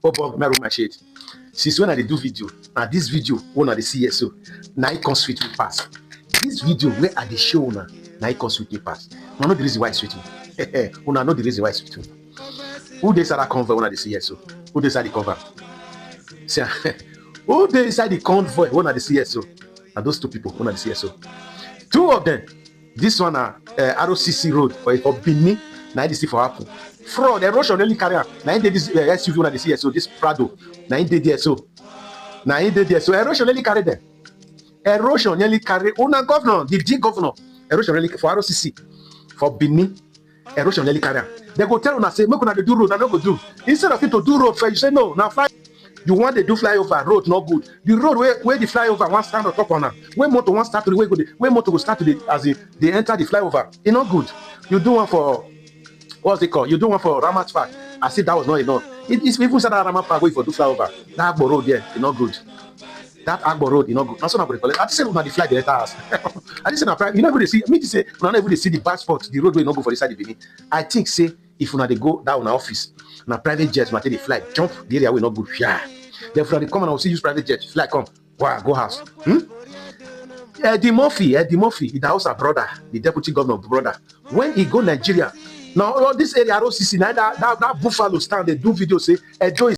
Oh, Bob, my room, my shade. Since when I do video, now this video, one of the CSO, now it comes sweet me pass. This video where I the show now it comes sweet me pass. I know the reason why it's sweet me. Una know the reason why it's sweet me. Who they say that convoy one of the CSO? Who they say the cover? See, who they say the convoy one of the CSO? And those two people, one of the CSO. Two of them. This one ROCC road for Benin. Now this is for Apple. Fraud, erosion only carry. Now they this SUV one of the CSO. This Prado. Now they there so. Now they there so. Erosion only carry them. Erosion only carry. Una governor, the D governor. Erosion only for ROCC for Benin. Erosion only carry. They go tell una say make una dey do road, I no go do. Instead of you to do road, you say no. Now fly. You want to do flyover road, not good. The road where the flyover one stand on top on her. When motor one start to the way go, when motor go start to the as they enter the flyover, it's not good. You do one for what's it called? You do one for Ramat Park. I said that was not enough. It's people said that Ramat Park wait for do flyover. That Agbo road there, it's not good. That Agbo road, it's not good. That's what I'm going to I just said when the fly the house. I just said you never see me to say when I never see the bad spot, the road will not go for the side of the Benin. I think say if you they go down office, na private jet, when they fly, jump the area will not go. Yeah. Therefore, they come and I will see use private jet. Fly come, wow, go house. Eddie Murphy, the house of brother, the deputy governor brother. When he go Nigeria, now all this area ROCC, now that buffalo stand, they do video say, enjoy.